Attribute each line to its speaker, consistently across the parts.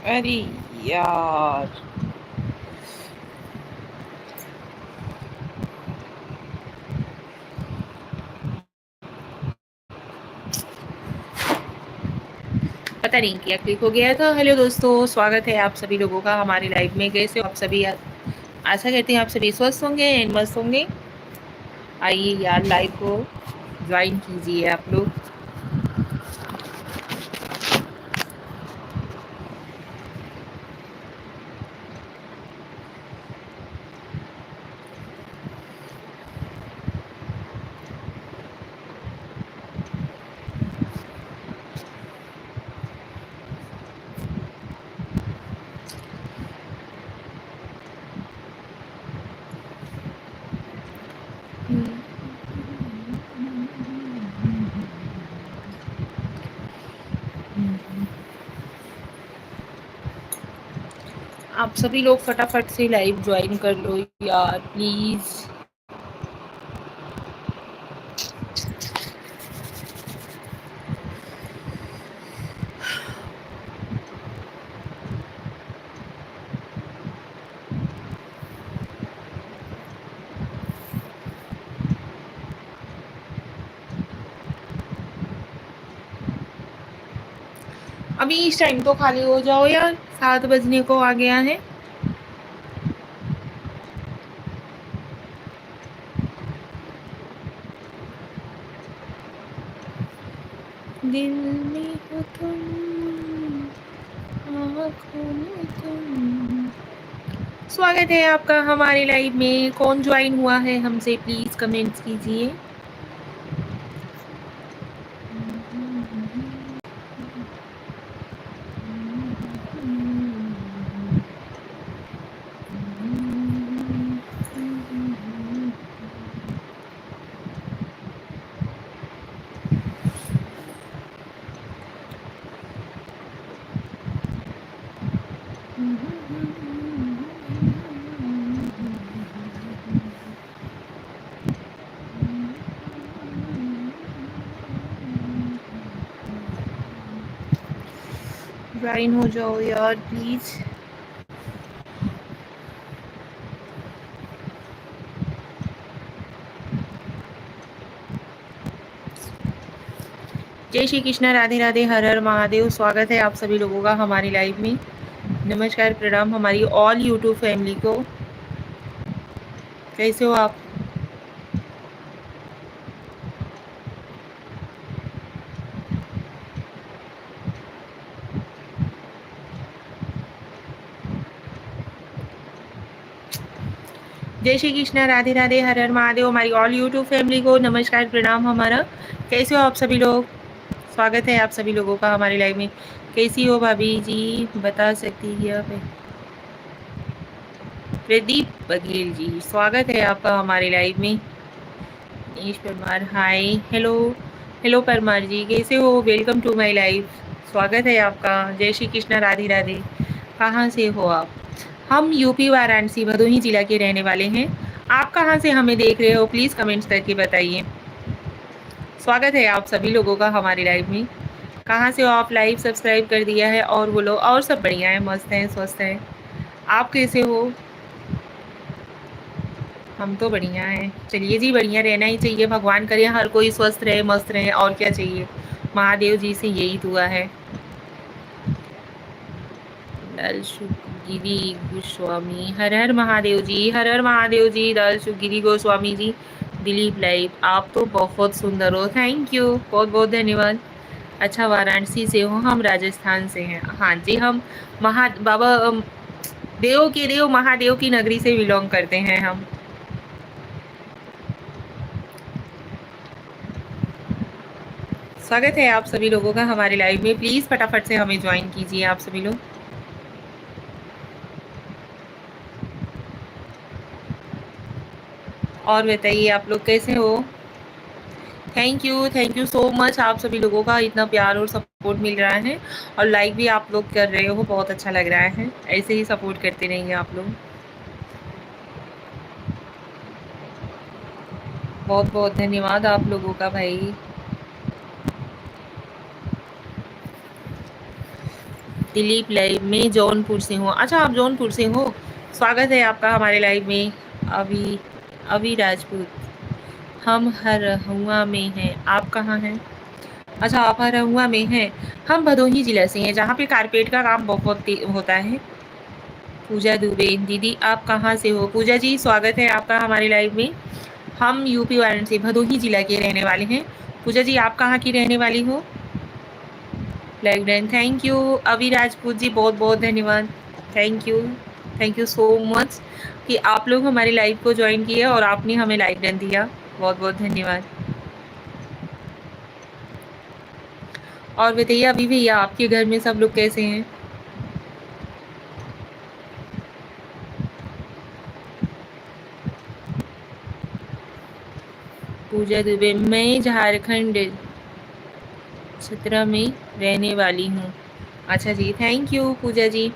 Speaker 1: अरे यार, पता नहीं क्या क्लिक हो गया था। हेलो दोस्तों, स्वागत है आप सभी लोगों का हमारी लाइव में। कैसे हो आप सभी यार? आशा करते हैं आप सभी स्वस्थ होंगे एंड मस्त होंगे। आइए यार, लाइव को ज्वाइन कीजिए आप लोग। आप सभी लोग फटाफट से लाइव ज्वाइन कर लो यार, प्लीज। अभी इस टाइम तो खाली हो जाओ यार, 7 बजने को आ गया है। दिल में हो तुम, आँखों में तुम। स्वागत है आपका हमारे लाइव में। कौन ज्वाइन हुआ है हमसे, प्लीज कमेंट्स कीजिए। ज्वाइन हो जाओ यार प्लीज। जय श्री कृष्णा, राधे राधे, हर हर महादेव। स्वागत है आप सभी लोगों का हमारी लाइव में। नमस्कार, प्रणाम हमारी ऑल यूट्यूब फैमिली को। कैसे हो आप? जय श्री कृष्णा, राधे राधे, हर हर महादेव हमारी ऑल यूट्यूब फैमिली को। नमस्कार, प्रणाम हमारा। कैसे हो आप सभी लोग? स्वागत है आप सभी लोगों का हमारी लाइव में। कैसी हो भाभी जी, बता सकती है आप? प्रदीप बघेल जी, स्वागत है आपका हमारे लाइव में। Manish Parmar, hi, hello. Hello Parmar ji, कैसे हो? Welcome to my live. स्वागत है आपका। जय श्री कृष्णा, राधे राधे। कहाँ से हो आप? हम यूपी वाराणसी भदोही जिला के रहने वाले हैं। आप कहाँ से हमें देख रहे हो, प्लीज कमेंट्स करके बताइए। स्वागत है आप सभी लोगों का हमारी लाइव में। कहाँ से हो आप? लाइव सब्सक्राइब कर दिया है और बोलो। और सब बढ़िया है, मस्त है, स्वस्थ है। आप कैसे हो? हम तो बढ़िया हैं। चलिए जी, बढ़िया रहना ही चाहिए। भगवान करे हर कोई स्वस्थ रहे, मस्त रहे, और क्या चाहिए। महादेव जी से यही दुआ है। दल गिरी गोस्वामी, हर हर महादेव जी, हर हर महादेव जी। दल गिरी गोस्वामी जी, दिलीप लाइव, आप तो बहुत सुंदर हो। थैंक यू, बहुत बहुत धन्यवाद। अच्छा, वाराणसी से हो? हम राजस्थान से हैं। हाँ जी, हम बाबा देव के देव महादेव की नगरी से बिलोंग करते हैं हम। स्वागत है आप सभी लोगों का हमारे लाइव में। प्लीज फटाफट से हमें ज्वाइन कीजिए आप सभी लोग। और बताइए आप लोग कैसे हो? Thank you so much. आप सभी लोगों का इतना प्यार और सपोर्ट मिल रहा है, और लाइक भी आप लोग कर रहे हो, बहुत अच्छा लग रहा है। ऐसे ही सपोर्ट करते रहिए आप लोग। बहुत बहुत धन्यवाद आप लोगों का भाई। दिलीप लाइव में जौनपुर से हो। अच्छा, आप जौनपुर से हो, स्वागत है आपका हमारे लाइव में। अभी अभी राजपूत, हम हरहुआ में हैं, आप कहाँ हैं? अच्छा, आप हरहुआ में हैं। हम भदोही जिला से हैं, जहाँ पे कारपेट का काम बहुत होता है। पूजा दुबे, दीदी आप कहाँ से हो? पूजा जी, स्वागत है आपका हमारे लाइव में। हम यूपी वाराणसी भदोही जिला के रहने वाले हैं। पूजा जी, आप कहाँ की रहने वाली हो? Like done, thank you. अभी राजपूत जी, बहुत बहुत धन्यवाद। थैंक यू सो मच कि आप लोग हमारे लाइव को ज्वाइन किए और आपने हमें लाइक डन दिया। बहुत बहुत धन्यवाद। और बताइए अभी भैया, आपके घर में सब लोग कैसे हैं? पूजा दुबे, मैं झारखंड छतरा में रहने वाली हूँ। अच्छा जी, थैंक यू पूजा जी।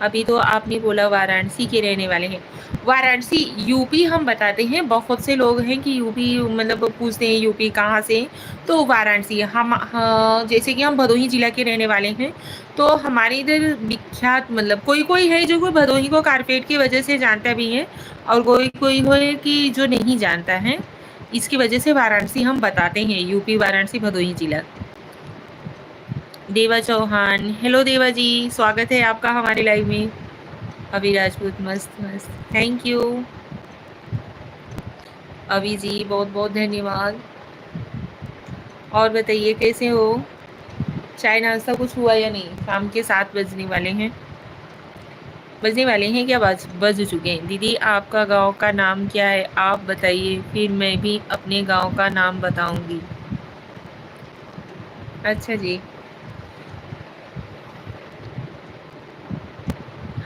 Speaker 1: अभी तो आपने बोला वाराणसी के रहने वाले हैं। वाराणसी यूपी हम बताते हैं, बहुत से लोग हैं कि यूपी मतलब पूछते हैं यूपी कहाँ से, तो वाराणसी हम, हाँ, जैसे कि हम भदोही जिला के रहने वाले हैं, तो हमारे इधर विख्यात मतलब कोई कोई है जो कोई भदोही को कारपेट की वजह से जानता भी है, और कोई कोई है कि जो नहीं जानता है। इसकी वजह से वाराणसी हम बताते हैं, यूपी वाराणसी भदोही जिला। देवा चौहान, हेलो देवा जी, स्वागत है आपका हमारे लाइव में। अभी राजपूत, मस्त मस्त, थैंक यू। अभी जी, बहुत बहुत धन्यवाद। और बताइए कैसे हो? चाय नाश्ता कुछ हुआ या नहीं? शाम के 7 बजने वाले हैं। बजने वाले हैं क्या? बज चुके हैं। दीदी आपका गांव का नाम क्या है, आप बताइए, फिर मैं भी अपने गांव का नाम बताऊंगी। अच्छा जी,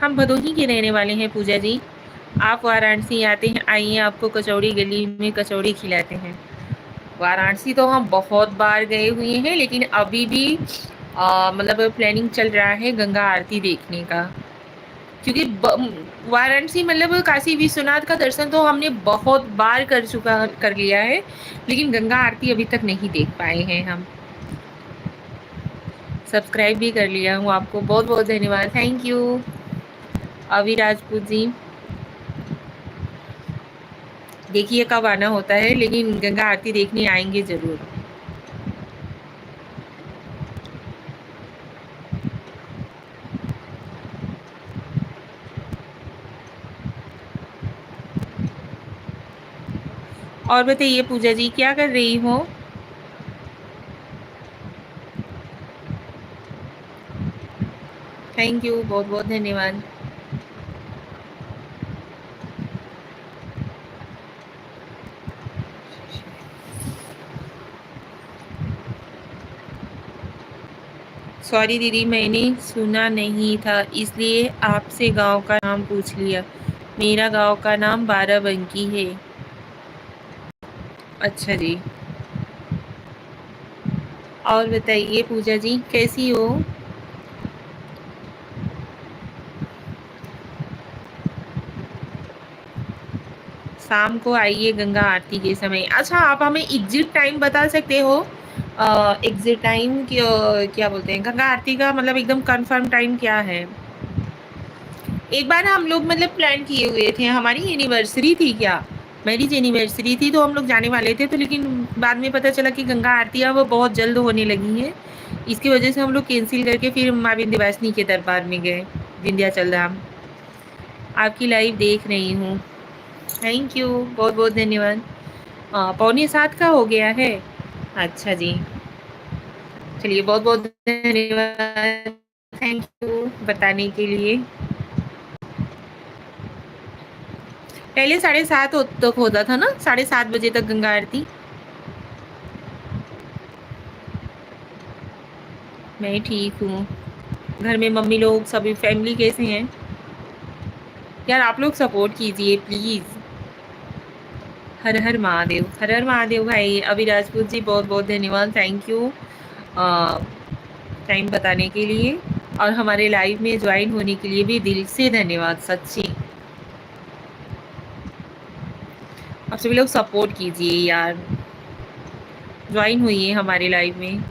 Speaker 1: हम भदोही के रहने वाले हैं पूजा जी। आप वाराणसी आते हैं, आइए आपको कचौड़ी गली में कचौड़ी खिलाते हैं। वाराणसी तो हम बहुत बार गए हुए हैं, लेकिन अभी भी मतलब प्लानिंग चल रहा है गंगा आरती देखने का। क्योंकि वाराणसी मतलब काशी विश्वनाथ का दर्शन तो हमने बहुत बार कर लिया है, लेकिन गंगा आरती अभी तक नहीं देख पाए हैं हम। सब्सक्राइब भी कर लिया हूँ आपको, बहुत बहुत धन्यवाद, थैंक यू। अभी राजपूत जी, देखिए कब आना होता है, लेकिन गंगा आरती देखने आएंगे ज़रूर। और बताइए पूजा जी, क्या कर रही हो? थैंक यू, बहुत बहुत धन्यवाद। सॉरी दीदी, मैंने सुना नहीं था, इसलिए आपसे गांव का नाम पूछ लिया। मेरा गांव का नाम बाराबंकी है। अच्छा जी। और बताइए पूजा जी, कैसी हो? शाम को आइए गंगा आरती के समय। अच्छा, आप हमें एग्जिट टाइम बता सकते हो? एग्जिट टाइम क्या बोलते हैं, गंगा आरती का मतलब एकदम कंफर्म टाइम क्या है? एक बार हम लोग मतलब प्लान किए हुए थे, हमारी एनिवर्सरी थी क्या, मैरिज एनिवर्सरी थी, तो हम लोग जाने वाले थे, तो लेकिन बाद में पता चला कि गंगा आरती अब बहुत जल्द होने लगी है। इसकी वजह से हम लोग कैंसिल करके फिर माँ विंध्यवासिनी के दरबार में गए, विंध्याचल धाम। आपकी लाइव देख रही हूँ, थैंक यू, बहुत बहुत धन्यवाद। 6:45 का हो गया है। अच्छा जी, चलिए, बहुत बहुत धन्यवाद, थैंक यू बताने के लिए। पहले 7:30 तक होता था ना, 7:30 बजे तक गंगा आरती। मैं ठीक हूँ। घर में मम्मी लोग सभी फैमिली कैसे हैं? यार आप लोग सपोर्ट कीजिए प्लीज़। हर हर महादेव, हर हर महादेव भाई। अभी राजपूत जी, बहुत बहुत धन्यवाद, थैंक यू टाइम बताने के लिए, और हमारे लाइव में ज्वाइन होने के लिए भी दिल से धन्यवाद, सच्ची। आप सभी लोग सपोर्ट कीजिए यार, ज्वाइन हुई है हमारे लाइव में।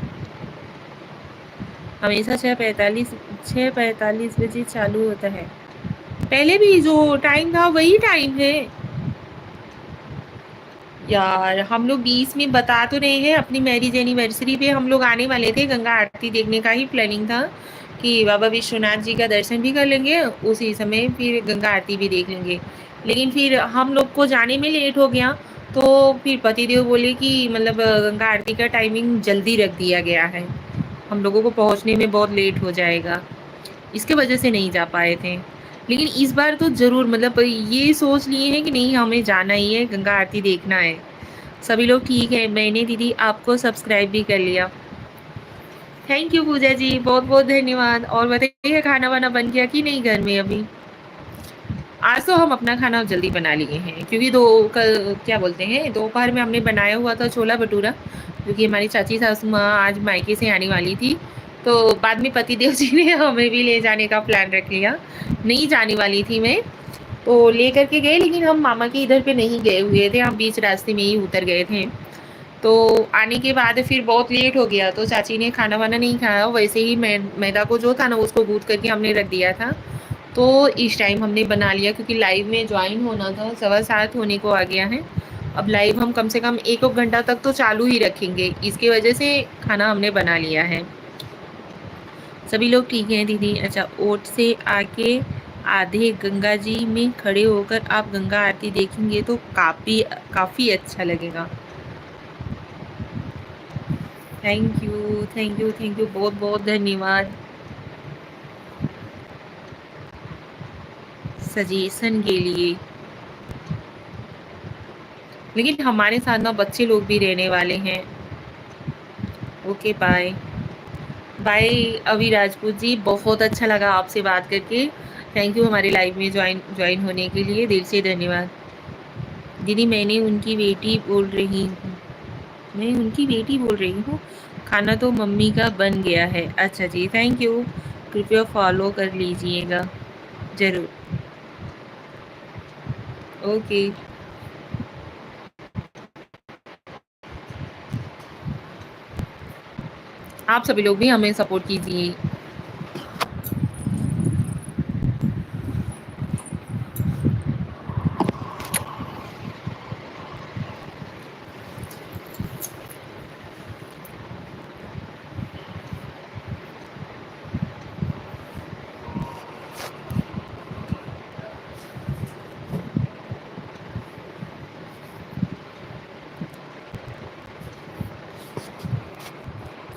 Speaker 1: हमेशा 6:45 बजे चालू होता है। पहले भी जो टाइम था वही टाइम है यार। हम लोग 20 में बता तो रहे हैं, अपनी मैरिज एनिवर्सरी पे हम लोग आने वाले थे, गंगा आरती देखने का ही प्लानिंग था कि बाबा विश्वनाथ जी का दर्शन भी कर लेंगे, उसी समय फिर गंगा आरती भी देख लेंगे। लेकिन फिर हम लोग को जाने में लेट हो गया, तो फिर पतिदेव बोले कि मतलब गंगा आरती का टाइमिंग जल्दी रख दिया गया है, हम लोगों को पहुंचने में बहुत लेट हो जाएगा, इसके वजह से नहीं जा पाए थे। लेकिन इस बार तो ज़रूर मतलब ये सोच लिए हैं कि नहीं, हमें जाना ही है, गंगा आरती देखना है। सभी लोग ठीक है। मैंने दीदी आपको सब्सक्राइब भी कर लिया। थैंक यू पूजा जी, बहुत बहुत धन्यवाद। और बताइए, खाना वाना बन गया कि नहीं घर में अभी? आज तो हम अपना खाना जल्दी बना लिए हैं, क्योंकि दो कल क्या बोलते हैं, दोपहर में हमने बनाया हुआ था छोला भटूरा, क्योंकि हमारी चाची सासू माँ आज मायके से आने वाली थी, तो बाद में पतिदेव जी ने हमें भी ले जाने का प्लान रख लिया। नहीं जाने वाली थी मैं, तो ले करके गए, लेकिन हम मामा के इधर पे नहीं गए हुए थे, हम बीच रास्ते में ही उतर गए थे। तो आने के बाद फिर बहुत लेट हो गया, तो चाची ने खाना वाना नहीं खाया, वैसे ही मैदा को जो था ना उसको गूँथ करके हमने रख दिया था। तो इस टाइम हमने बना लिया, क्योंकि लाइव में ज्वाइन होना था, 7:15 होने को आ गया है। अब लाइव हम कम से कम 1 घंटा तक तो चालू ही रखेंगे, इसकी वजह से खाना हमने बना लिया है। सभी लोग ठीक हैं दीदी? अच्छा, ओट से आके आधे गंगा जी में खड़े होकर आप गंगा आरती देखेंगे तो काफ़ी अच्छा लगेगा। Thank you, thank you, thank you, बहुत बहुत धन्यवाद सजेशन के लिए। लेकिन हमारे साथ ना बच्चे लोग भी रहने वाले हैं। Okay, bye bye. अभी राजपूत जी, बहुत अच्छा लगा आपसे बात करके। थैंक यू हमारे लाइव में ज्वाइन ज्वाइन होने के लिए, दिल से धन्यवाद। दीदी मैंने उनकी बेटी बोल रही हूँ, मैं उनकी बेटी बोल रही हूँ। खाना तो मम्मी का बन गया है। अच्छा जी, थैंक यू। कृपया फॉलो कर लीजिएगा ज़रूर। ओके। आप सभी लोग भी हमें सपोर्ट कीजिए।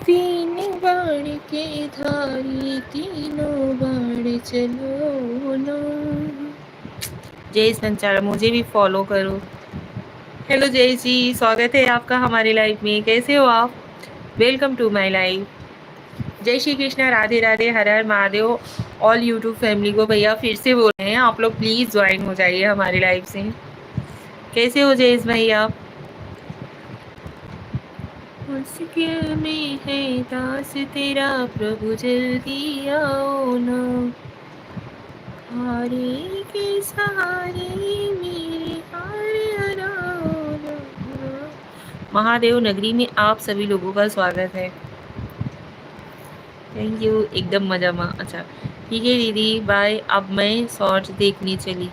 Speaker 1: तीन बाण के धारी तीनों बाण चलो ना। जय संचार, मुझे भी फॉलो करो। हेलो जय जी, स्वागत है आपका हमारे लाइव में। कैसे हो आप? Welcome to my live. जय श्री कृष्णा, राधे राधे, हर हर महादेव। ऑल यूट्यूब फैमिली को भैया फिर से बोल रहे हैं, आप लोग प्लीज़ ज्वाइन हो जाइए हमारे लाइव से। कैसे हो जयेश भाई आप? मुश्किल में है दास तेरा, प्रभु जल्दी आओ ना, हारे के सहारे मेरे हार हराओ ना। महादेव नगरी में आप सभी लोगों का स्वागत है। थैंक यू, एकदम मजा में। अच्छा ठीक है दीदी, बाय। अब मैं शॉर्ट्स देखने चली।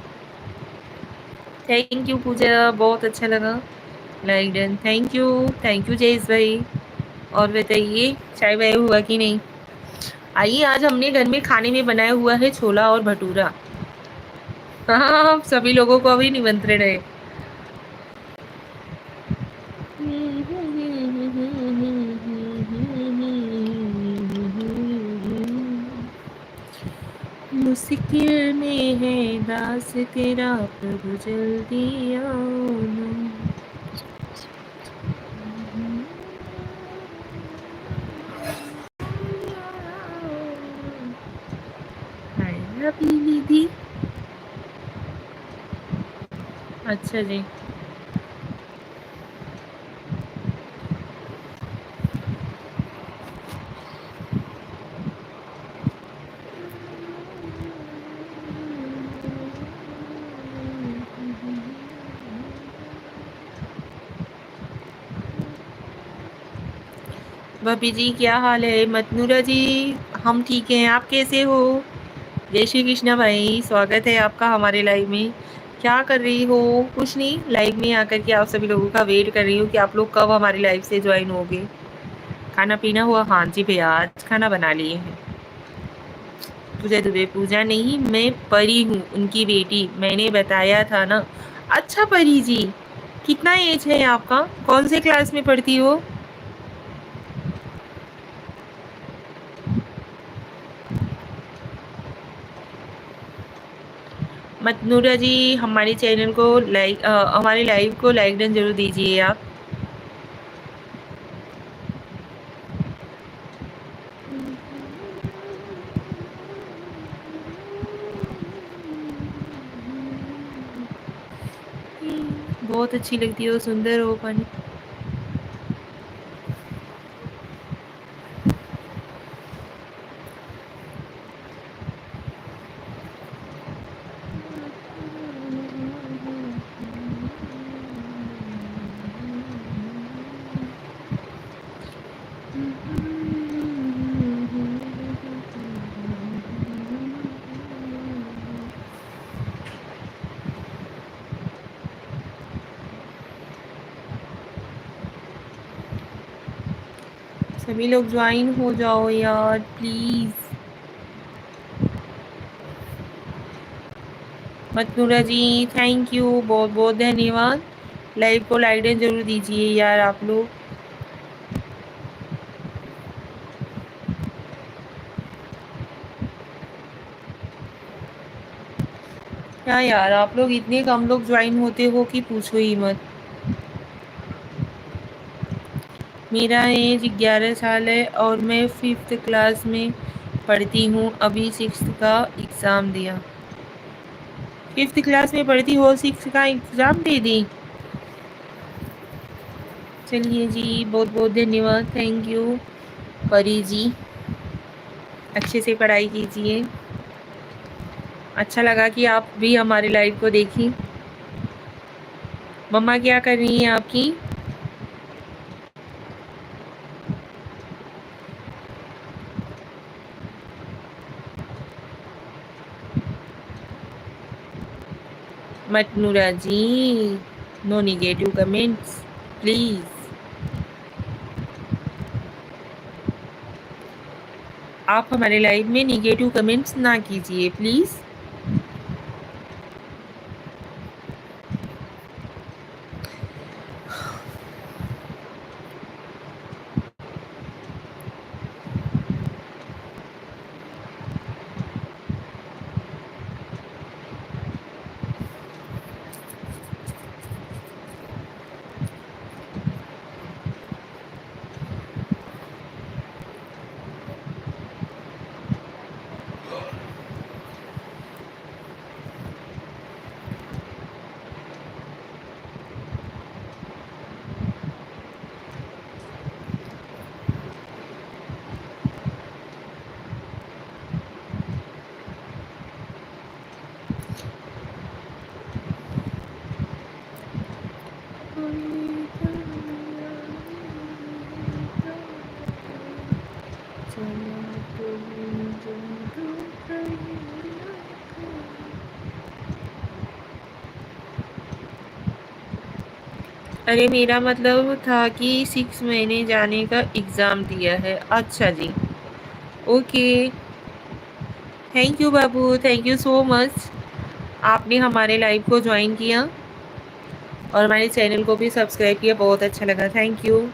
Speaker 1: थैंक यू पूजा, बहुत अच्छा लगा। Like done, thank you Jayesh भाई। और बताइए, चाय वाय हुआ कि नहीं? आइए, आज हमने घर में खाने में बनाया हुआ है छोला और भटूरा। हाँ, सभी लोगों को अभी निमंत्रण है। मुश्किल में है दास तेरा, प्रभु जल्दी आओ ना। निधि, अच्छा जी। भाभी जी क्या हाल है? मतनूरा जी, हम ठीक हैं, आप कैसे हो? जय श्री कृष्णा भाई, स्वागत है आपका हमारे लाइव में। क्या कर रही हो? कुछ नहीं, लाइव में आकर के आप सभी लोगों का वेट कर रही हूँ कि आप लोग कब हमारी लाइव से ज्वाइन होगे। खाना पीना हुआ? हाँ जी भैया, आज खाना बना लिए हैं। पूजा दुबे? पूजा नहीं, मैं परी हूँ, उनकी बेटी, मैंने बताया था ना। अच्छा परी जी, कितना एज है आपका? कौन से क्लास में पढ़ती हो? मतनूरा जी, हमारे चैनल को लाइक, हमारे लाइव को लाइक डन जरूर दीजिए आप। बहुत अच्छी लगती हो, सुंदर हो पानी। सभी लोग ज्वाइन हो जाओ यार प्लीज। मतनूरा जी, थैंक यू, बहुत बहुत धन्यवाद। लाइव को लाइक डन जरूर दीजिए यार आप लोग। क्या यार, आप लोग इतने कम लोग ज्वाइन होते हो कि पूछो ही मत। मेरा एज 11 साल है और मैं 5th क्लास में पढ़ती हूँ, अभी 6th का एग्ज़ाम दिया। 5th क्लास में पढ़ती हो, 6th का एग्ज़ाम दे दी? चलिए जी, बहुत बहुत धन्यवाद, थैंक यू परी जी। अच्छे से पढ़ाई कीजिए। अच्छा लगा कि आप भी हमारे लाइव को देखी। मम्मा क्या कर रही हैं आपकी? मतनूरा जी, नो निगेटिव कमेंट्स प्लीज़। आप हमारे लाइव में निगेटिव कमेंट्स ना कीजिए प्लीज़। अरे मेरा मतलब था कि 6 महीने जाने का एग्ज़ाम दिया है। अच्छा जी, ओके, थैंक यू बाबू, थैंक यू सो मच। आपने हमारे लाइव को ज्वाइन किया और हमारे चैनल को भी सब्सक्राइब किया, बहुत अच्छा लगा, थैंक यू।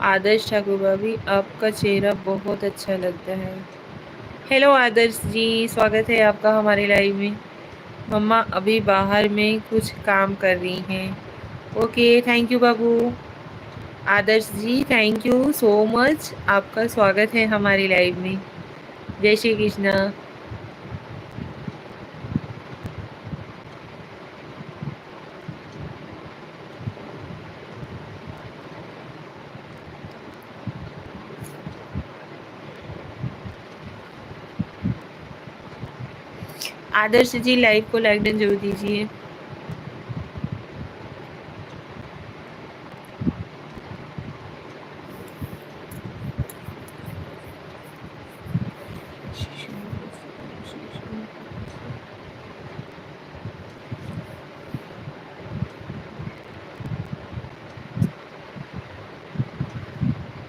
Speaker 1: आदर्श ठाकुर भाभी, आपका चेहरा बहुत अच्छा लगता है। हेलो आदर्श जी, स्वागत है आपका हमारे लाइव में। मम्मा अभी बाहर में कुछ काम कर रही हैं। ओके, थैंक यू बाबू। Adarsh ji, thank you so much, आपका स्वागत है हमारी लाइव में। जय श्री कृष्णा। आदर्श जी लाइव को लाइक डन जरूर दीजिए।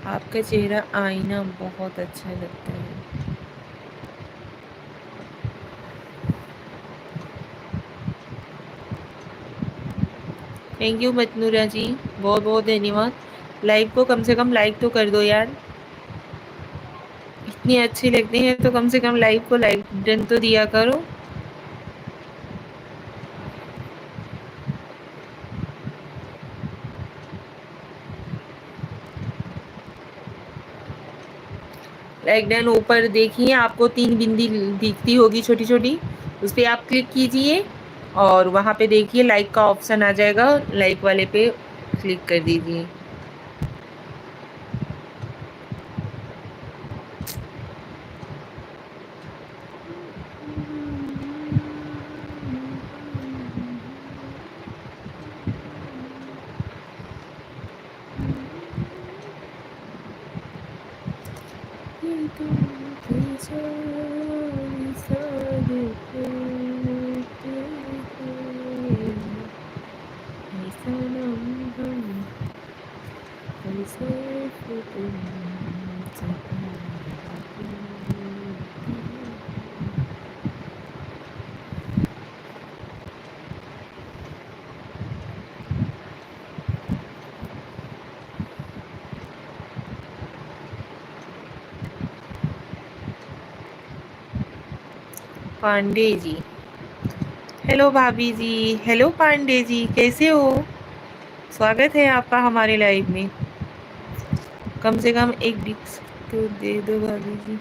Speaker 1: आपका चेहरा आईना बहुत अच्छा लगता है। थैंक यू मतनूरा जी, बहुत बहुत धन्यवाद। लाइव को कम से कम लाइक तो कर दो यार, इतनी अच्छी लगती है तो कम से कम लाइव को लाइक डन तो दिया करो। लाइक डन ऊपर देखिए, आपको 3 बिंदी दिखती होगी छोटी छोटी, उस पर आप क्लिक कीजिए और वहाँ पे देखिए लाइक का ऑप्शन आ जाएगा, लाइक वाले पे क्लिक कर दीजिए। पांडे जी, हेलो भाभी जी, हेलो पांडे जी, कैसे हो? स्वागत है आपका हमारे लाइव में। कम से कम एक डिस्क तो दे दो भाभी जी।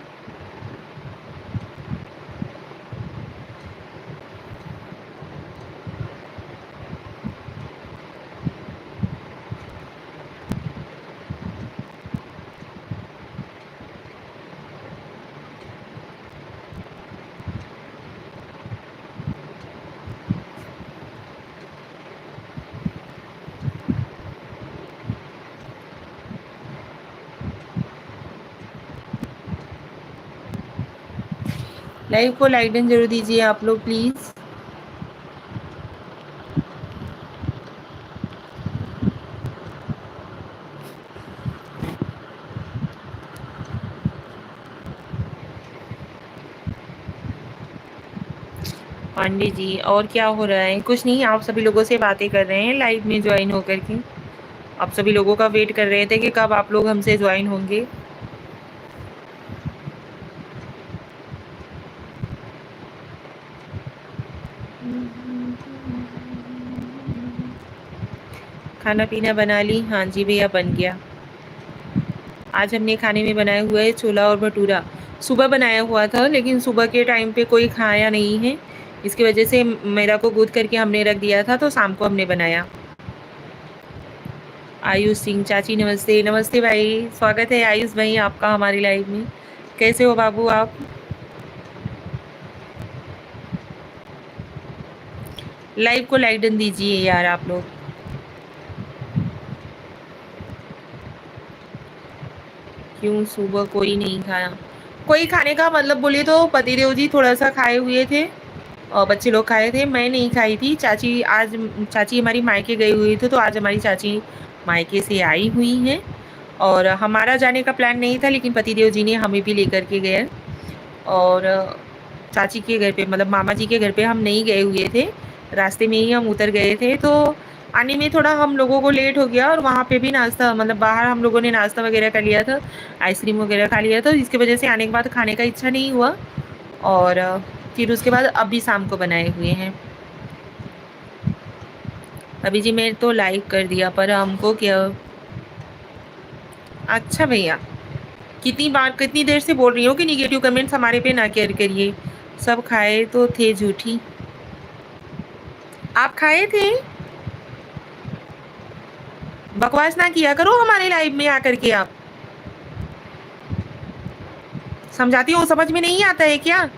Speaker 1: लाइव को लाइक डन जरूर दीजिए आप लोग प्लीज। पांडे जी, और क्या हो रहा है? कुछ नहीं, आप सभी लोगों से बातें कर रहे हैं लाइव में ज्वाइन होकर के। आप सभी लोगों का वेट कर रहे थे कि कब आप लोग हमसे ज्वाइन होंगे। खाना पीना बना ली? हाँ जी भैया, बन गया। आज हमने खाने में बनाया हुआ है छोला और भटूरा। सुबह बनाया हुआ था, लेकिन सुबह के टाइम पे कोई खाया नहीं है, इसकी वजह से मेरा को गूंथ करके हमने रख दिया था, तो शाम को हमने बनाया। आयुष सिंह चाची, नमस्ते। नमस्ते भाई, स्वागत है आयुष भाई आपका हमारी लाइव में। कैसे हो बाबू आप? लाइव को लाइक डन दीजिए यार आप लोग। क्यों सुबह कोई नहीं खाया? कोई खाने का मतलब बोले तो पतिदेव जी थोड़ा सा खाए हुए थे और बच्चे लोग खाए थे, मैं नहीं खाई थी। चाची आज, चाची हमारी मायके गई हुई थी, तो आज हमारी चाची मायके से आई हुई हैं और हमारा जाने का प्लान नहीं था, लेकिन पतिदेव जी ने हमें भी लेकर के गए। और चाची के घर पे, मतलब मामा जी के घर पे हम नहीं गए हुए थे, रास्ते में ही हम उतर गए थे, तो आने में थोड़ा हम लोगों को लेट हो गया। और वहाँ पे भी नाश्ता, मतलब बाहर हम लोगों ने नाश्ता वगैरह कर लिया था, आइसक्रीम वगैरह खा लिया था, इसकी वजह से आने के बाद खाने का इच्छा नहीं हुआ। और फिर उसके बाद अभी शाम को बनाए हुए हैं। अभी जी मैं तो लाइक कर दिया, पर हमको क्या। अच्छा भैया, कितनी बार कितनी देर से बोल रही हूँ कि निगेटिव कमेंट्स हमारे पे ना केयर करिए। सब खाए तो थे झूठी। आप खाए थे? बकवास ना किया करो हमारे लाइव में आकर के। आप समझाती हूँ, समझ में नहीं आता है क्या?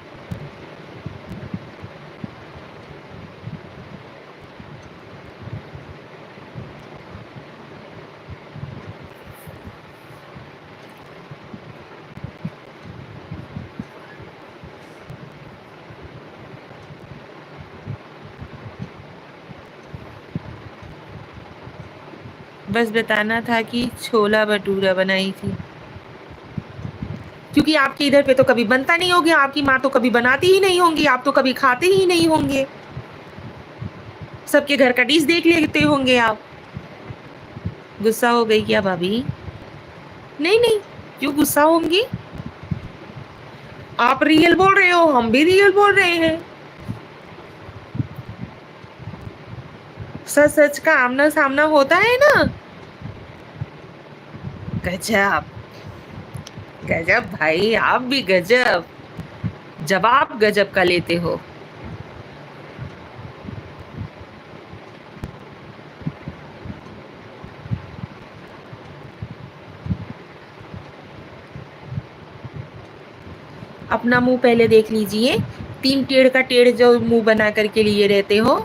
Speaker 1: बस बताना था कि छोला भटूरा बनाई थी, क्योंकि आपके इधर पे तो कभी बनता नहीं होगा, आपकी माँ तो कभी बनाती ही नहीं होंगी, आप तो कभी खाते ही नहीं होंगे, सबके घर का डिश देख लेते होंगे आप। गुस्सा हो गई क्या भाभी? नहीं नहीं, क्यों गुस्सा होंगी? आप रियल बोल रहे हो, हम भी रियल बोल रहे हैं। सच सच का आमना सामना होता है ना। गजब, गजब भाई, आप भी गजब, जवाब गजब का लेते हो। अपना मुंह पहले देख लीजिए, 3 टेढ़ का टेढ़ जो मुंह बना करके लिए रहते हो।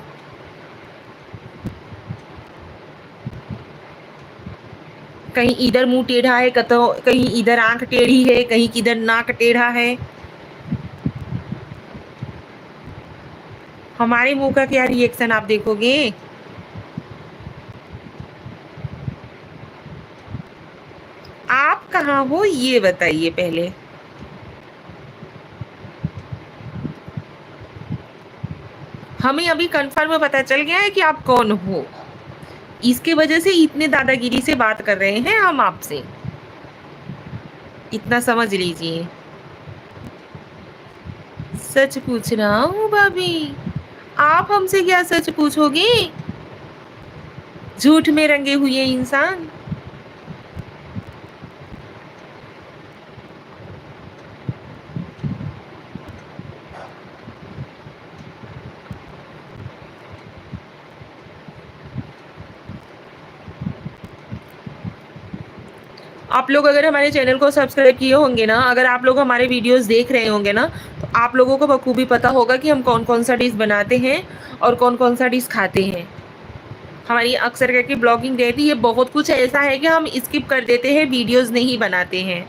Speaker 1: कहीं इधर मुंह टेढ़ा है, कहीं इधर आंख टेढ़ी है, कहीं किधर नाक टेढ़ा है। हमारे मुंह का क्या रिएक्शन आप देखोगे? आप कहाँ हो ये बताइए पहले। हमें अभी कंफर्म पता चल गया है कि आप कौन हो, इसके वजह से इतने दादागिरी से बात कर रहे हैं हम आपसे, इतना समझ लीजिए। सच पूछ रहा हूँ भाभी, आप हमसे क्या सच पूछोगे? झूठ में रंगे हुए इंसान। आप लोग अगर हमारे चैनल को सब्सक्राइब किए होंगे ना, अगर आप लोग हमारे वीडियोस देख रहे होंगे ना, तो आप लोगों को बखूबी पता होगा कि हम कौन कौन सा डिश बनाते हैं और कौन कौन सा डिश खाते हैं। हमारी अक्सर करके ब्लॉगिंग रहती है, बहुत कुछ ऐसा है कि हम स्किप कर देते हैं, वीडियोस नहीं बनाते हैं।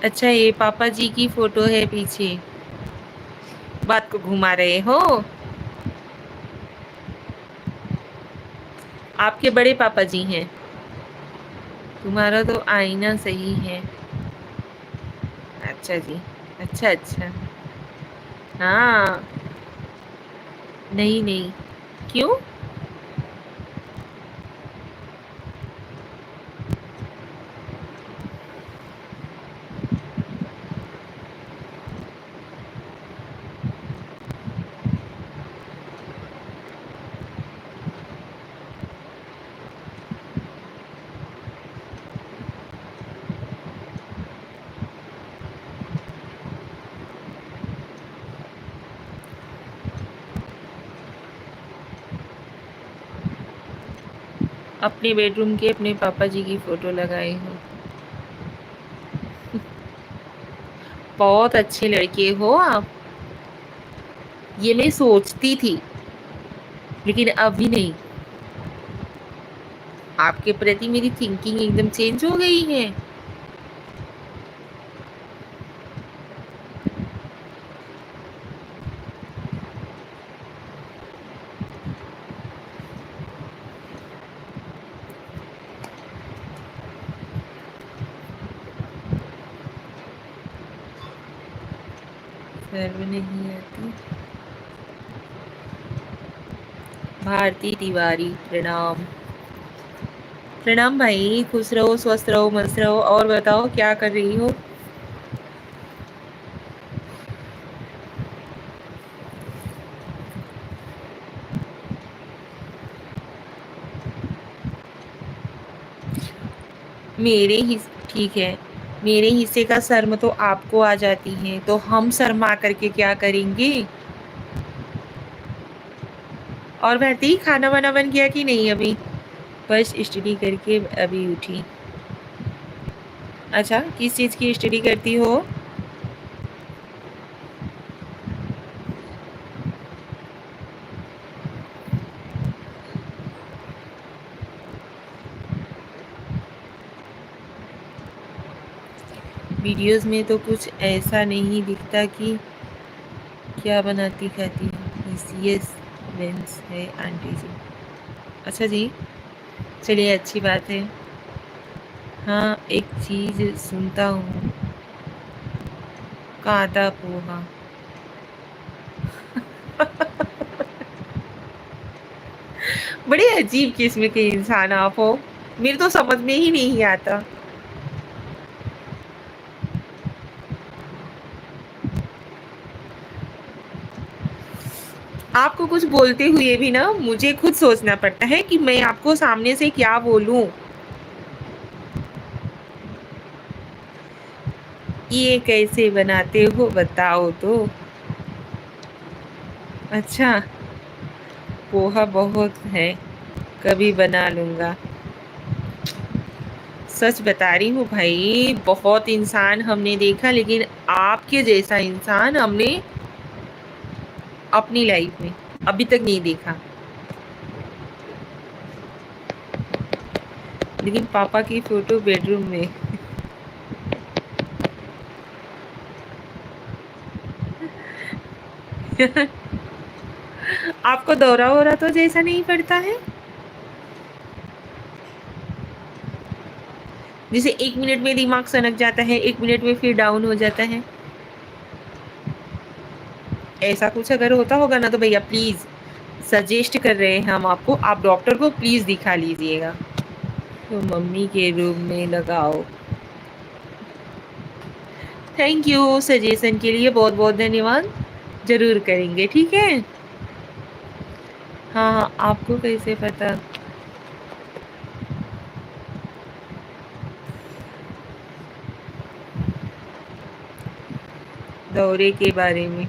Speaker 1: अच्छा, ये पापा जी की फोटो है पीछे, बात को घुमा रहे हो। आपके बड़े पापा जी हैं, तुम्हारा तो आईना सही है। अच्छा जी, अच्छा अच्छा। हाँ, नहीं नहीं, क्यों? अपने बेडरूम के अपने पापा जी की फोटो लगाए हो। बहुत अच्छे लड़के हो आप, ये मैं सोचती थी, लेकिन अभी नहीं। आपके प्रति मेरी थिंकिंग एकदम चेंज हो गई है। शर्म नहीं आती? भारती तिवारी, प्रणाम। प्रणाम भाई, खुश रहो, स्वस्थ रहो, मस्त रहो। और बताओ क्या कर रही हो? मेरे ही ठीक है, मेरे हिस्से का शर्म तो आपको आ जाती है, तो हम शर्मा करके क्या करेंगे? और भारती, खाना वाना बन गया कि नहीं अभी? बस स्टडी करके अभी उठी। अच्छा, किस चीज़ की स्टडी करती हो? वीडियोस में तो कुछ ऐसा नहीं दिखता कि क्या बनाती खाती है। पीसीएस मेंस है आंटी जी। अच्छा जी, चलिए अच्छी बात है। हाँ, एक चीज़ सुनता हूँ, कांदा पोहा। बड़े अजीब किस्म के इंसान आप हो, मेरे तो समझ में ही नहीं आता। आपको कुछ बोलते हुए भी ना मुझे खुद सोचना पड़ता है कि मैं आपको सामने से क्या बोलूँ? ये कैसे बनाते हो बताओ तो? अच्छा, पोहा बहुत है, कभी बना लूँगा। सच बता रही हूँ भाई, बहुत इंसान हमने देखा, लेकिन आपके जैसा इंसान हमने अपनी लाइफ में अभी तक नहीं देखा। लेकिन पापा की फोटो बेडरूम में। आपको दौरा हो रहा तो जैसा नहीं पड़ता है? जैसे 1 मिनट में दिमाग सनक जाता है, 1 मिनट में फिर डाउन हो जाता है। ऐसा कुछ अगर होता होगा ना तो भैया प्लीज, सजेस्ट कर रहे हैं हम आपको, आप डॉक्टर को प्लीज दिखा लीजिएगा। तो मम्मी के रूम में लगाओ। थैंक यू सजेशन के लिए, बहुत बहुत धन्यवाद। जरूर करेंगे, ठीक है। हाँ, आपको कैसे पता? दौरे के बारे में?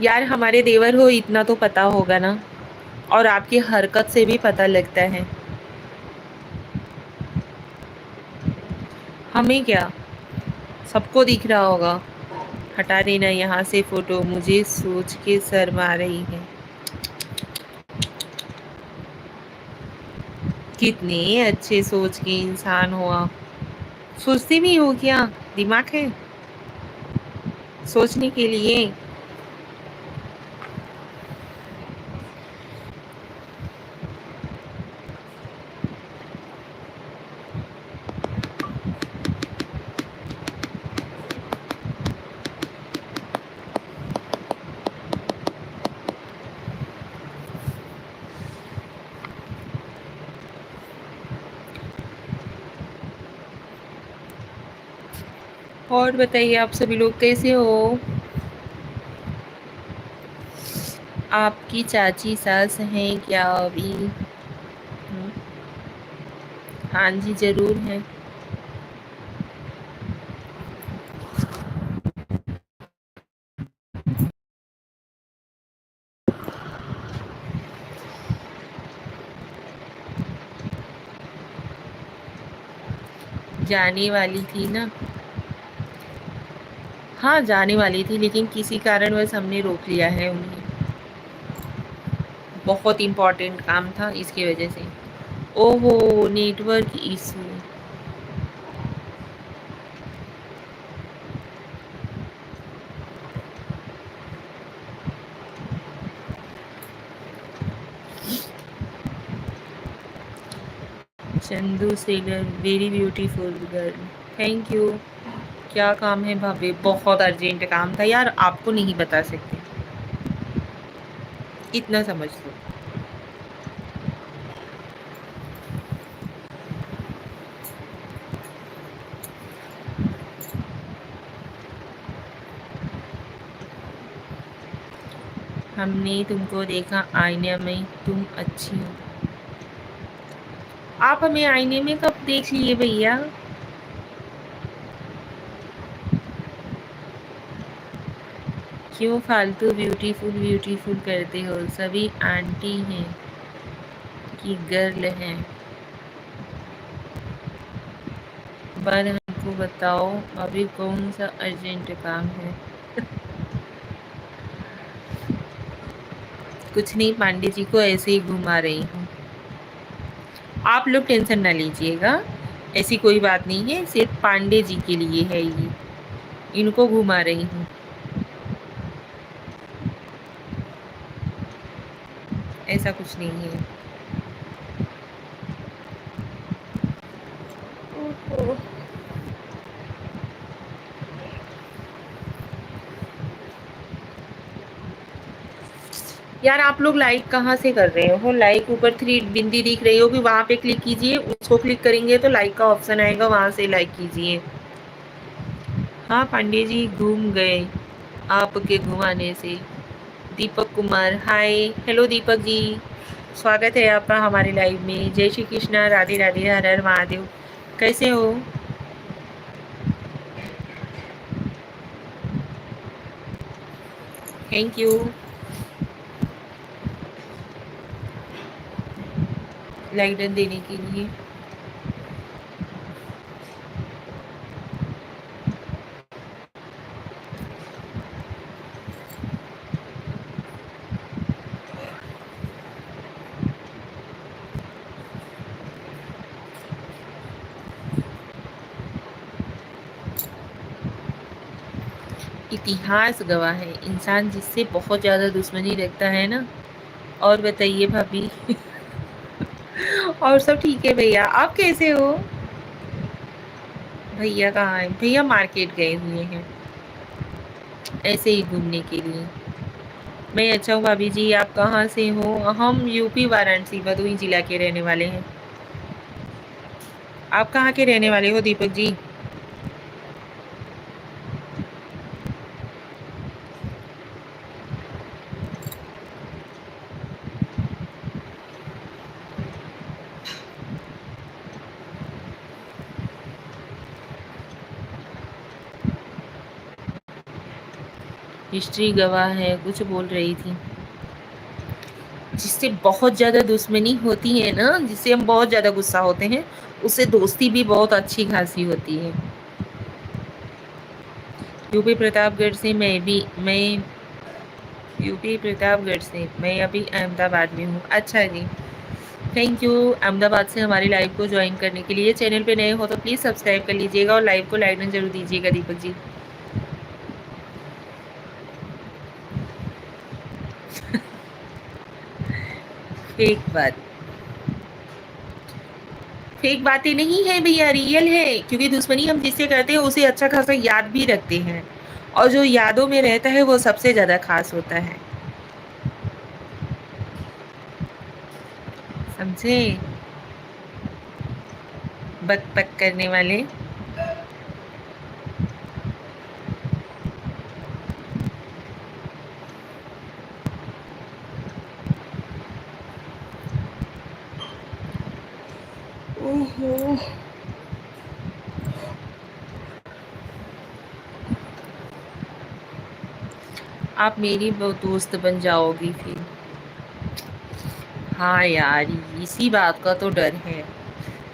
Speaker 1: यार हमारे देवर हो इतना तो पता होगा ना, और आपकी हरकत से भी पता लगता है। हमें क्या, सबको दिख रहा होगा। हटा देना यहाँ से फोटो, मुझे सोच के शर्म आ रही है। कितने अच्छे सोच के इंसान हो आप। सोचते भी हो क्या? दिमाग है सोचने के लिए? और बताइए, आप सभी लोग कैसे हो? आपकी चाची सास हैं क्या अभी? हाँ जी, जरूर है। जाने वाली थी ना। हाँ, जाने वाली थी, लेकिन किसी कारणवश हमने रोक लिया है उन्हें। बहुत इम्पोर्टेंट काम था इसकी वजह से। ओहो, network issue. Chandu seller, very beautiful girl. Thank you. क्या काम है भाभी? बहुत अर्जेंट काम था यार, आपको नहीं बता सकते, इतना समझ लो। हमने तुमको देखा आईने में, तुम अच्छी हो। आप हमें आईने में कब देख लिए भैया? क्यों फालतू ब्यूटीफुल ब्यूटीफुल करते हो? सभी आंटी हैं कि गर्ल हैं? पर हमको बताओ, अभी कौन सा अर्जेंट काम है? कुछ नहीं, पांडे जी को ऐसे ही घुमा रही हूँ। आप लोग टेंशन ना लीजिएगा, ऐसी कोई बात नहीं है, सिर्फ पांडे जी के लिए है ये, इनको घुमा रही हूँ। ऐसा कुछ नहीं है। यार आप लोग लाइक कहाँ से कर रहे हो? लाइक ऊपर थ्री बिंदी दिख रही होगी, वहां पे क्लिक कीजिए, उसको क्लिक करेंगे तो लाइक का ऑप्शन आएगा, वहां से लाइक कीजिए। हाँ पांडे जी घूम गए आपके घुमाने से। दीपक कुमार हाय, हेलो दीपक जी, स्वागत है आपका हमारे लाइव में। जय श्री कृष्णा, राधे राधे, हर हर महादेव। कैसे हो? थैंक यू लाइक डन देने के लिए। इतिहास गवाह है, इंसान जिससे बहुत ज्यादा दुश्मनी रखता है ना। और बताइए भाभी। और सब ठीक है भैया, आप कैसे हो? भैया कहाँ है? भैया मार्केट गए हुए हैं, ऐसे ही घूमने के लिए। मैं अच्छा हूँ भाभी जी, आप कहाँ से हो? हम यूपी वाराणसी भदोही जिला के रहने वाले हैं। आप कहाँ के रहने वाले हो दीपक जी? हिस्ट्री गवाह है, कुछ बोल रही थी। जिससे बहुत ज्यादा दुश्मनी होती है ना, जिससे हम बहुत ज्यादा गुस्सा होते हैं, उससे दोस्ती भी बहुत अच्छी खासी होती है। यूपी प्रतापगढ़ से मैं यूपी प्रतापगढ़ से मैं अभी अहमदाबाद में हूँ। अच्छा जी, थैंक यू अहमदाबाद से हमारी लाइव को ज्वाइन करने के लिए। चैनल पे नए हो तो प्लीज़ सब्सक्राइब कर लीजिएगा और लाइव को लाइक जरूर दीजिएगा दीपक जी। फेक बात, फेक बातें नहीं है भैया, रियल है। क्योंकि दुश्मनी हम जिससे करते हैं उसे अच्छा खासा याद भी रखते हैं, और जो यादों में रहता है वो सबसे ज़्यादा खास होता है। समझे? बक बक करने वाले। ओहो, आप मेरी वो दोस्त बन जाओगी फिर। हाँ यार, इसी बात का तो डर है,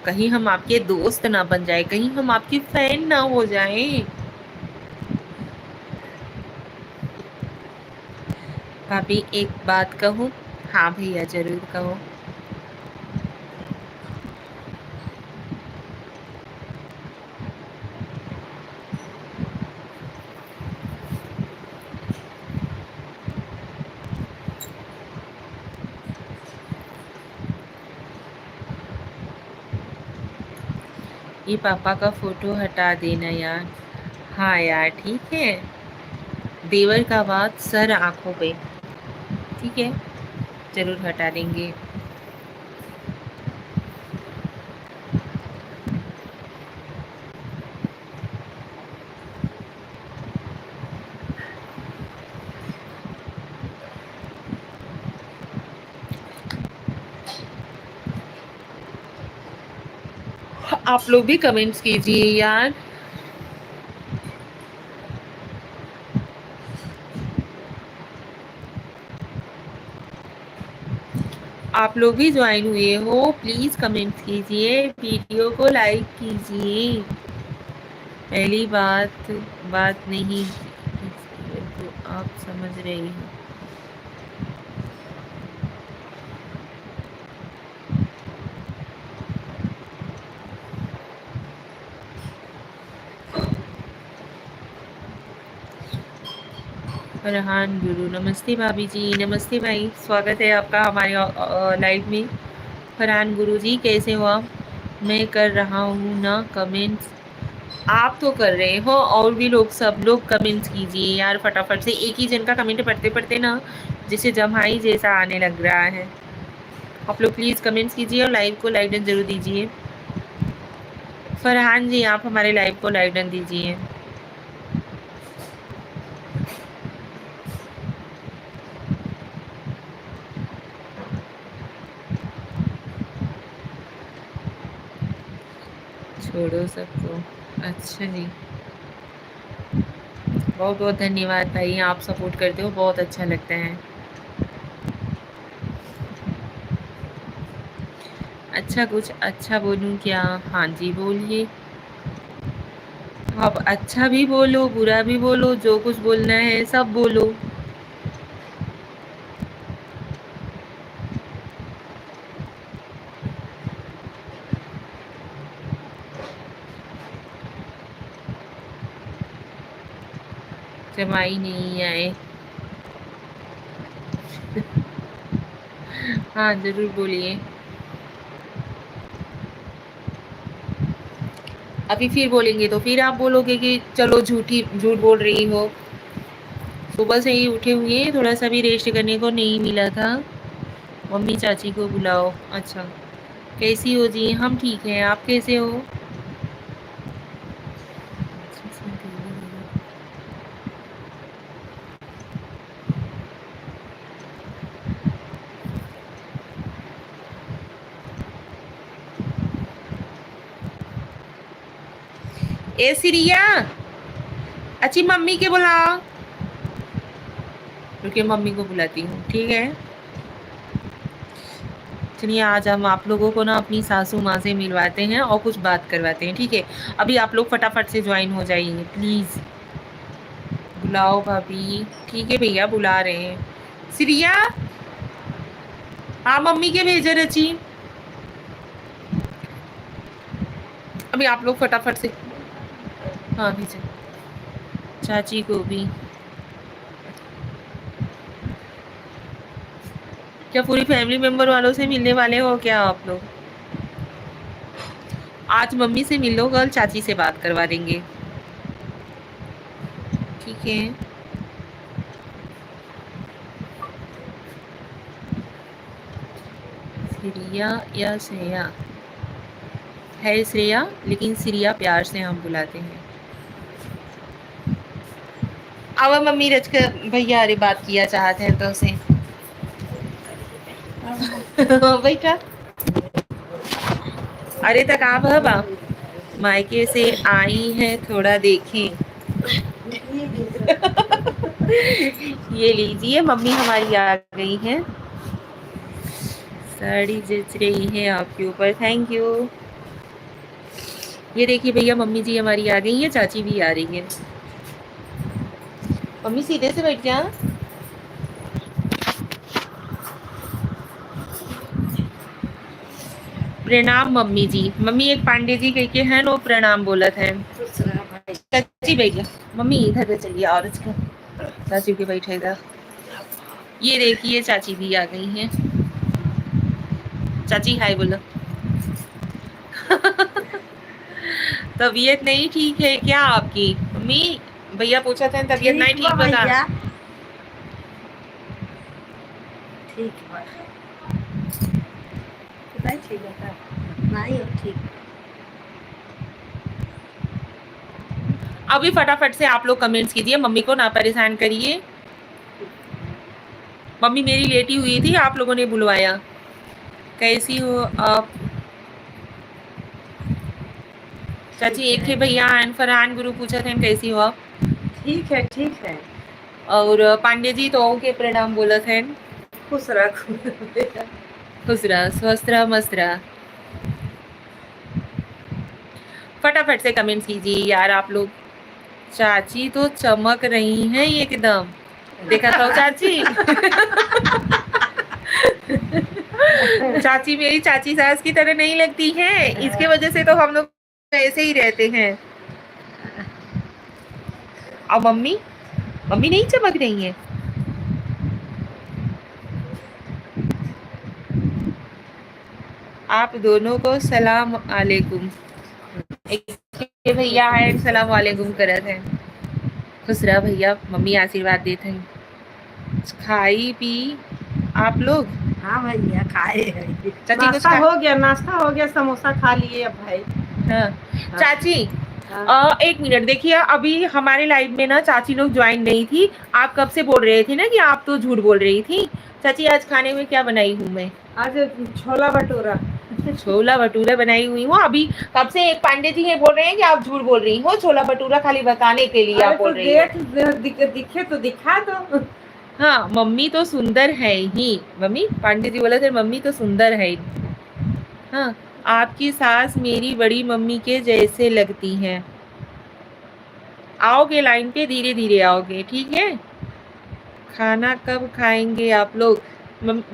Speaker 1: कहीं हम आपके दोस्त ना बन जाए, कहीं हम आपकी फैन ना हो जाएं। भाभी एक बात कहूँ? हाँ भैया जरूर कहो। ये पापा का फोटो हटा देना यार। हाँ यार ठीक है, देवर का बात सर आंखों पे। ठीक है, जरूर हटा देंगे। आप लोग भी कमेंट्स कीजिए यार। आप लोग भी ज्वाइन हुए हो, प्लीज कमेंट कीजिए, वीडियो को लाइक कीजिए। पहली बात बात नहीं तो आप समझ रहे हैं। फरहान गुरु, नमस्ते भाभी जी, नमस्ते भाई, स्वागत है आपका हमारे लाइव में। फरहान गुरु जी कैसे हो आप? मैं कर रहा हूँ ना कमेंट्स। आप तो कर रहे हो, और भी लोग, सब लोग कमेंट्स कीजिए यार फटाफट से। एक ही जन का कमेंट पढ़ते पढ़ते ना जिसे जम्हाई जैसा आने लग रहा है। आप लोग प्लीज़ कमेंट्स कीजिए और लाइव को लाइक डन जरूर दीजिए। फरहान जी, आप हमारे लाइव को लाइक डन दीजिए। छोड़ो सबको। अच्छा जी, बहुत बहुत धन्यवाद भाई, आप सपोर्ट करते हो, बहुत अच्छा लगता है। अच्छा, कुछ अच्छा बोलूं क्या? हाँ जी बोलिए। आप अच्छा भी बोलो, बुरा भी बोलो, जो कुछ बोलना है सब बोलो। जमाई नहीं आए। हाँ जरूर बोलिए। अभी फिर बोलेंगे तो फिर आप बोलोगे कि चलो झूठ बोल रही हो। सुबह से ही उठे हुए, थोड़ा सा भी रेस्ट करने को नहीं मिला था। मम्मी चाची को बुलाओ। अच्छा, कैसी हो जी? हम ठीक हैं, आप कैसे हो? ए सिरिया, अच्छी मम्मी के बुलाओ। रुकिए, मम्मी को बुलाती हूँ, ठीक है। चलिए, आज हम आप लोगों को ना अपनी सासू माँ से मिलवाते हैं और कुछ बात करवाते हैं, ठीक है। अभी आप लोग फटाफट से ज्वाइन हो जाइए प्लीज़। बुलाओ भाभी। ठीक है भैया, बुला रहे हैं। सिरिया, हाँ मम्मी के भेजे रची। अभी आप लोग फटाफट से। हाँ भेजे, चाची को भी। क्या पूरी फैमिली मेंबर वालों से मिलने वाले हो क्या आप लोग? आज मम्मी से मिल लो, कल चाची से बात करवा देंगे, ठीक है। श्रेया या श्रेया है, श्रेया, लेकिन श्रेया प्यार से हम बुलाते हैं। अब मम्मी रच कर भैया अरे बात किया चाहते हैं तो से बेटा। अरे तक आप हबा मायके से आई है, थोड़ा देखें। ये लीजिए, मम्मी हमारी आ गई है। साड़ी जच रही है आपके ऊपर, थैंक यू। ये देखिए भैया, मम्मी जी हमारी आ गई है, चाची भी आ रही है। मम्मी सीधे से बैठ जा। प्रणाम मम्मी जी। मम्मी एक पांडे जी कह के हैं, नो प्रणाम बोलत है। चाची भैया, मम्मी इधर पे चलिए और इसको चाची के बैठे इधर। ये देखिए चाची भी आ गई हैं। चाची हाय बोलो। तबीयत नहीं ठीक है क्या आपकी? मम्मी भैया पूछा था तबीयत नहीं ठीक बता। ठीक नहीं ठीक। अभी फटाफट से आप लोग कमेंट्स कीजिए, मम्मी को ना परेशान करिए। मम्मी मेरी लेटी हुई थी, आप लोगों ने बुलवाया। कैसी हो आप? चाची एक थे भैया एंड फरहान गुरु पूछा थे कैसी हो आप? ठीक है ठीक है। और पांडे जी तो के प्रणाम बोला थे। खुश रह खुश रह, स्वस्थ रह, मस्त रह। फटाफट से कमेंट्स कीजिए यार आप लोग। चाची तो चमक रही हैं एकदम, देखा तो चाची। चाची मेरी चाची सास की तरह नहीं लगती है, इसके वजह से तो हम लोग ऐसे ही रहते हैं। और मम्मी, मम्मी नहीं चमक रही है। आप दोनों को सलाम अलैकुम। एक भैया है सलाम वालेकुम करत है। खुश रह भैया, मम्मी आशीर्वाद देते हैं। खाई पी आप लोग?
Speaker 2: हाँ भैया खाए हैं।
Speaker 1: चाची कुछ
Speaker 2: नाश्ता हो गया, नाश्ता हो गया, समोसा खा लिए अब भाई।
Speaker 1: हाँ। चाची
Speaker 2: हाँ।
Speaker 1: 1 मिनट देखिए, अभी हमारे लाइव में ना चाची लोग ज्वाइन नहीं थी। आप कब से बोल रहे थे ना कि आप तो झूठ बोल रही थी। चाची आज खाने में क्या बनाई हूँ मैं?
Speaker 2: आज छोला भटूरा।
Speaker 1: छोला भटूरा बनाई हुई हूँ। अभी कब से एक पांडे जी ये बोल रहे हैं कि आप झूठ बोल रही हो, छोला भटूरा खाली बताने के लिए आप बोल रही हो।
Speaker 2: दिखे तो दिखा दो।
Speaker 1: हाँ, मम्मी तो सुंदर है ही। मम्मी, पांडे जी बोले थे मम्मी तो सुंदर है। हाँ, आपकी सास मेरी बड़ी मम्मी के जैसे लगती हैं। आओगे लाइन पे, धीरे धीरे आओगे, ठीक है? खाना कब खाएंगे आप लोग?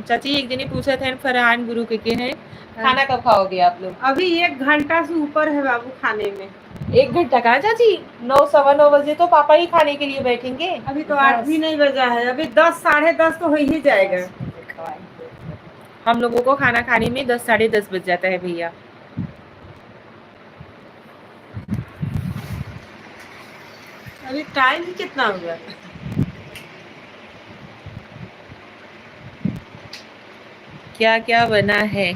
Speaker 1: चाची एक जने पूछा था फरहान गुरु के हैं, खाना कब खाओगे आप लोग?
Speaker 2: अभी 1 घंटा से ऊपर है बाबू खाने में।
Speaker 1: 1 घंटा कहाँ चाची? 9 सवा 9 बजे तो पापा ही खाने के लिए बैठेंगे।
Speaker 2: अभी तो 8 भी नहीं बजा है, अभी 10 साढ़े 10 तो हो ही जाएगा।
Speaker 1: हम लोगों को खाना खाने में 10 साढ़े 10 बज जाता है भैया।
Speaker 2: अभी टाइम कितना हुआ?
Speaker 1: क्या क्या बना है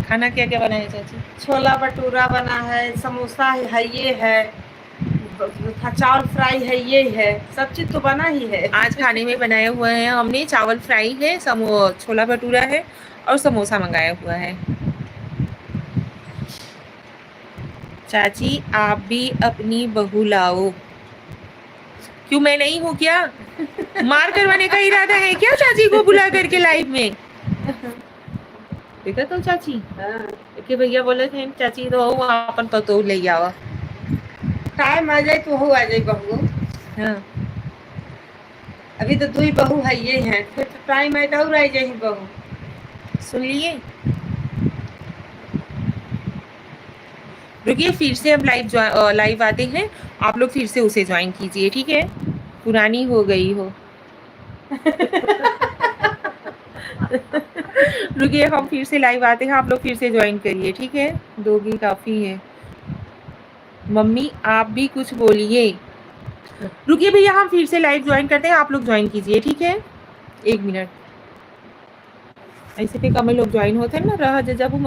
Speaker 1: खाना? क्या क्या बना है चाची?
Speaker 2: छोला भटूरा बना है, समोसा है, ये है, चावल फ्राई है, ये है, सब चीज तो बना ही है।
Speaker 1: आज खाने में बनाए हुए हैं हमने चावल फ्राई है, छोला भटूरा है और समोसा मंगाया हुआ है। चाची आप भी अपनी बहू लाओ। क्यों, मैं नहीं हूँ क्या? मार करवाने का इरादा है क्या चाची को बुला करके लाइव में? देखा तो चाची कि भैया बोले थे चाची तो अपन तो ले आओ।
Speaker 2: टाइम आ जाए तो हो आ जाए बहू।
Speaker 1: हाँ,
Speaker 2: अभी तो 2 बहू है ये हैं, फिर तो टाइम आए तो और आ जाए बहू।
Speaker 1: सुन लिए? रुकिए, फिर से हम लाइव आते हैं। आप लोग फिर से उसे ज्वाइन कीजिए, ठीक है? पुरानी हो गई हो। रुकिए, हम फिर से लाइव आते हैं, आप लोग फिर से ज्वाइन करिए, ठीक है? 2 भी काफ़ी है। मम्मी आप भी कुछ बोलिए। रुकिए भैया, हम फिर से लाइव ज्वाइन करते हैं, आप लोग ज्वाइन कीजिए, ठीक है? 1 मिनट। ऐसे पे कम लोग ज्वाइन होते हैं ना, रहा जब